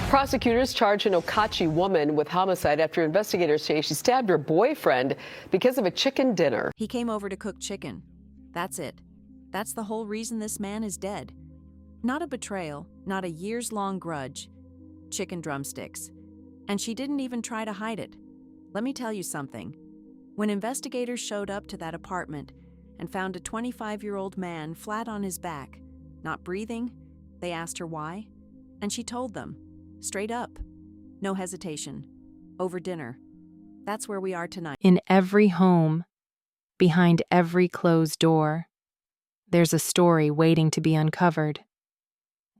Prosecutors charge an Oconomowoc woman with homicide after investigators say she stabbed her boyfriend because of a chicken dinner. He came over to cook chicken. That's it. That's the whole reason this man is dead. Not a betrayal, not a years-long grudge. Chicken drumsticks. And she didn't even try to hide it. Let me tell you something. When investigators showed up to that apartment and found a 25-year-old man flat on his back, not breathing, they asked her why, and she told them, straight up, no hesitation, over dinner. That's where we are tonight. In every home, behind every closed door, there's a story waiting to be uncovered.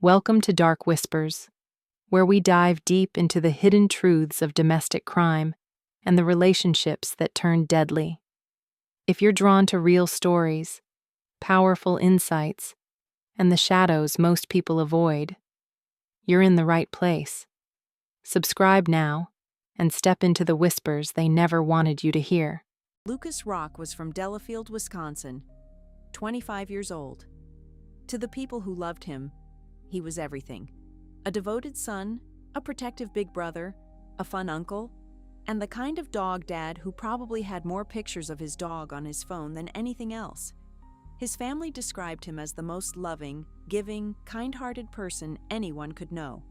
Welcome to Dark Whispers, where we dive deep into the hidden truths of domestic crime and the relationships that turn deadly. If you're drawn to real stories, powerful insights, and the shadows most people avoid, you're in the right place. Subscribe now and step into the whispers they never wanted you to hear. Lukas Rosch was from Delafield, Wisconsin, 25 years old. To the people who loved him, he was everything. A devoted son, a protective big brother, a fun uncle, and the kind of dog dad who probably had more pictures of his dog on his phone than anything else. His family described him as the most loving, giving, kind-hearted person anyone could know,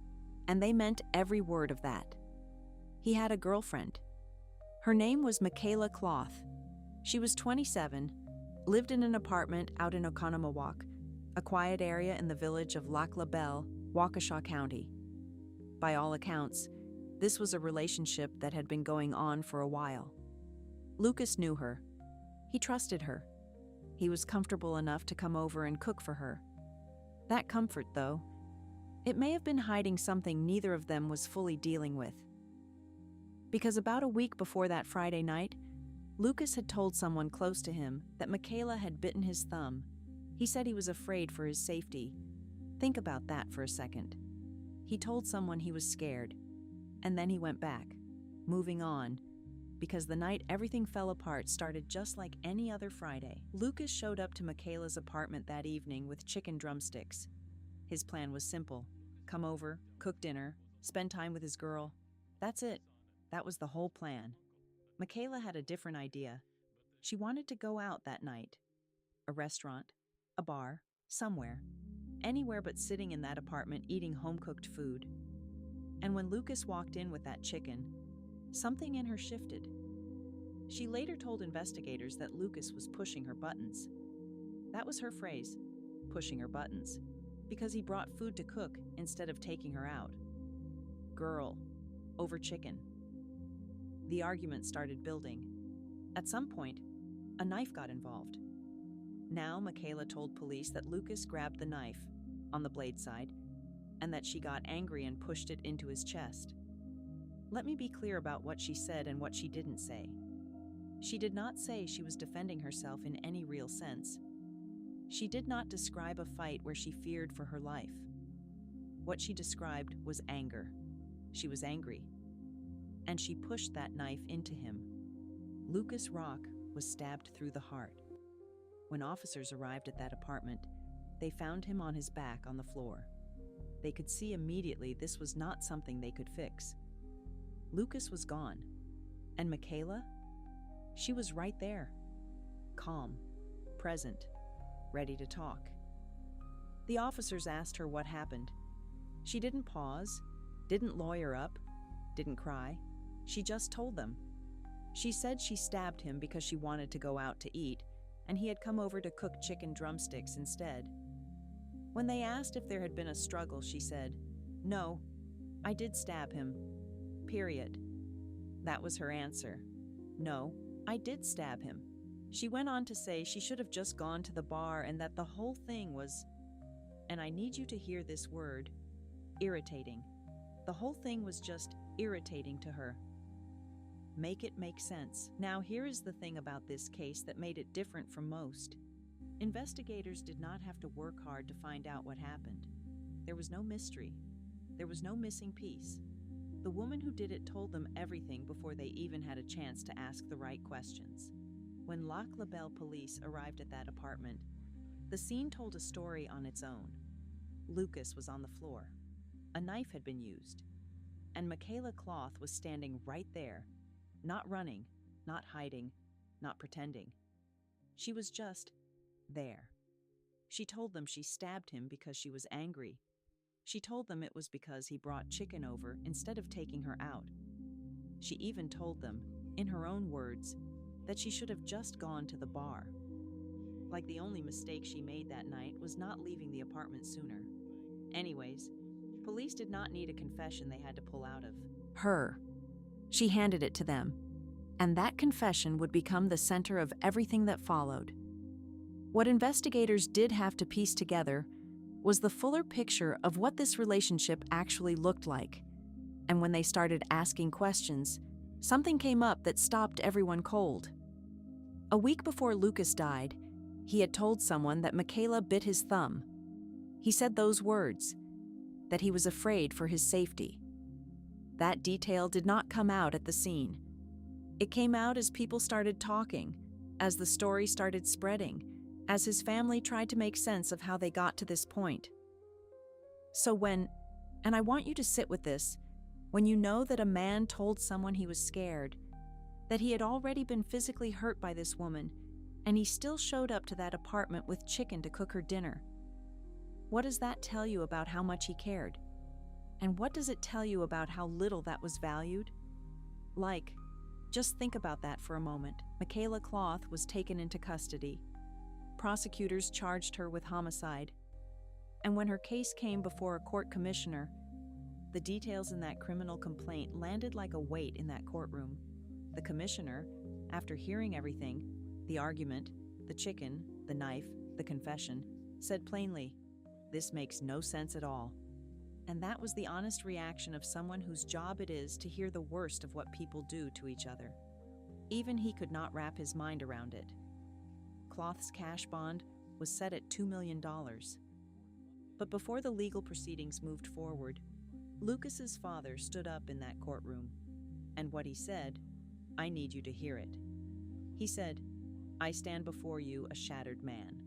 and they meant every word of that. He had a girlfriend. Her name was Michaela Cloth. She was 27, lived in an apartment out in Oconomowoc, a quiet area in the village of Lac La Belle, Waukesha County. By all accounts, this was a relationship that had been going on for a while. Lukas knew her. He trusted her. He was comfortable enough to come over and cook for her. That comfort, though, it may have been hiding something neither of them was fully dealing with. Because about a week before that Friday night, Lukas had told someone close to him that Michaela had bitten his thumb. He said he was afraid for his safety. Think about that for a second. He told someone he was scared, and then he went back, moving on, because the night everything fell apart started just like any other Friday. Lukas showed up to Michaela's apartment that evening with chicken drumsticks. His plan was simple. Come over, cook dinner, spend time with his girl. That's it. That was the whole plan. Michaela had a different idea. She wanted to go out that night. A restaurant, a bar, somewhere. Anywhere but sitting in that apartment eating home-cooked food. And when Lukas walked in with that chicken, something in her shifted. She later told investigators that Lukas was pushing her buttons. That was her phrase, pushing her buttons, because he brought food to cook instead of taking her out. Girl, over chicken. The argument started building. At some point, a knife got involved. Now Michaela told police that Lukas grabbed the knife, on the blade side, and that she got angry and pushed it into his chest. Let me be clear about what she said and what she didn't say. She did not say she was defending herself in any real sense. She did not describe a fight where she feared for her life. What she described was anger. She was angry. And she pushed that knife into him. Lukas Rosch was stabbed through the heart. When officers arrived at that apartment, they found him on his back on the floor. They could see immediately this was not something they could fix. Lukas was gone. And Michaela? She was right there. Calm, present, ready to talk. The officers asked her what happened. She didn't pause, didn't lawyer up, didn't cry. She just told them. She said she stabbed him because she wanted to go out to eat, and he had come over to cook chicken drumsticks instead. When they asked if there had been a struggle, she said, "No, I did stab him. Period." That was her answer. No, I did stab him. She went on to say she should have just gone to the bar and that the whole thing was, and I need you to hear this word, irritating. The whole thing was just irritating to her. Make it make sense. Now here is the thing about this case that made it different from most. Investigators did not have to work hard to find out what happened. There was no mystery. There was no missing piece. The woman who did it told them everything before they even had a chance to ask the right questions. When Lac La Belle police arrived at that apartment, the scene told a story on its own. Lukas was on the floor. A knife had been used. and Michaela Cloth was standing right there, not running, not hiding, not pretending. She was just there. She told them she stabbed him because she was angry. She told them it was because he brought chicken over instead of taking her out. She even told them, in her own words, that she should have just gone to the bar. Like the only mistake she made that night was not leaving the apartment sooner. Anyways, police did not need a confession they had to pull out of. Her. She handed it to them, and that confession would become the center of everything that followed. What investigators did have to piece together was the fuller picture of what this relationship actually looked like. And when they started asking questions, something came up that stopped everyone cold. A week before Lukas died, he had told someone that Michaela bit his thumb. He said those words, that he was afraid for his safety. That detail did not come out at the scene. It came out as people started talking, as the story started spreading, as his family tried to make sense of how they got to this point. So when, and I want you to sit with this, when you know that a man told someone he was scared, that he had already been physically hurt by this woman, and he still showed up to that apartment with chicken to cook her dinner, what does that tell you about how much he cared? And what does it tell you about how little that was valued? Like, just think about that for a moment. Michaela Cloth was taken into custody. Prosecutors charged her with homicide. And when her case came before a court commissioner, the details in that criminal complaint landed like a weight in that courtroom. The commissioner, after hearing everything, the argument, the chicken, the knife, the confession, said plainly, "This makes no sense at all." And that was the honest reaction of someone whose job it is to hear the worst of what people do to each other. Even he could not wrap his mind around it. Cloth's cash bond was set at $2 million. But before the legal proceedings moved forward, Lukas's father stood up in that courtroom. And what he said, I need you to hear it. He said, "I stand before you a shattered man."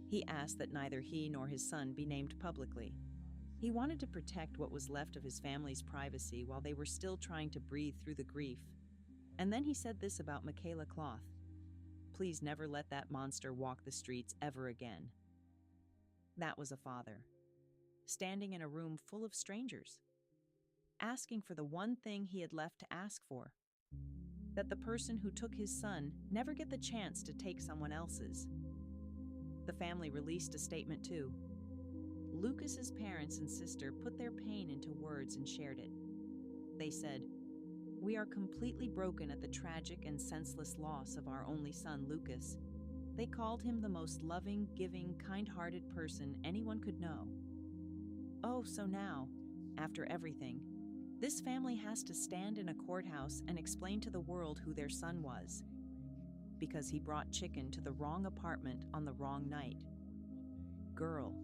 He asked that neither he nor his son be named publicly. He wanted to protect what was left of his family's privacy while they were still trying to breathe through the grief. And then he said this about Michaela Cloth: "Please never let that monster walk the streets ever again." That was a father, standing in a room full of strangers, asking for the one thing he had left to ask for, that the person who took his son never get the chance to take someone else's. The family released a statement too. Lukas's parents and sister put their pain into words and shared it. They said, "We are completely broken at the tragic and senseless loss of our only son, Lukas. They called him the most loving, giving, kind-hearted person anyone could know. Oh, so now, after everything, this family has to stand in a courthouse and explain to the world who their son was, because he brought chicken to the wrong apartment on the wrong night." Girl.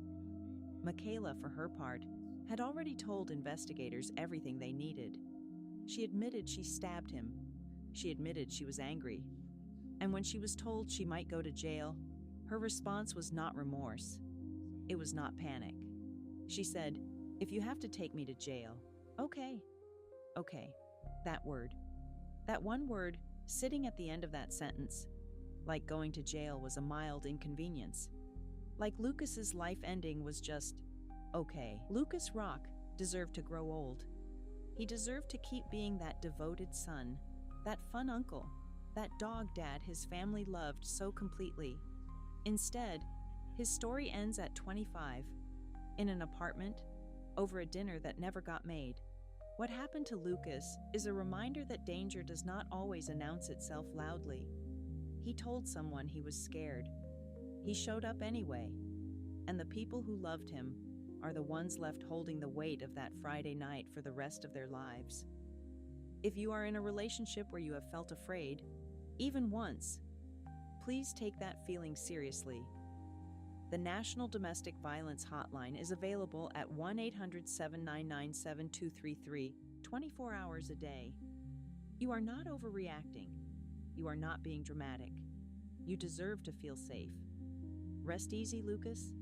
Michaela, for her part, had already told investigators everything they needed. She admitted she stabbed him. She admitted she was angry. And when she was told she might go to jail, her response was not remorse. It was not panic. She said, "If you have to take me to jail, okay. Okay." That word. That one word sitting at the end of that sentence, like going to jail was a mild inconvenience. Like Lukas's life ending was just okay. Lukas Rock deserved to grow old. He deserved to keep being that devoted son, that fun uncle, that dog dad his family loved so completely. Instead, his story ends at 25, in an apartment, over a dinner that never got made. What happened to Lukas is a reminder that danger does not always announce itself loudly. He told someone he was scared. He showed up anyway, and the people who loved him are the ones left holding the weight of that Friday night for the rest of their lives. If you are in a relationship where you have felt afraid, even once, please take that feeling seriously. The National Domestic Violence Hotline is available at 1-800-799-7233, 24 hours a day. You are not overreacting. You are not being dramatic. You deserve to feel safe. Rest easy, Lukas.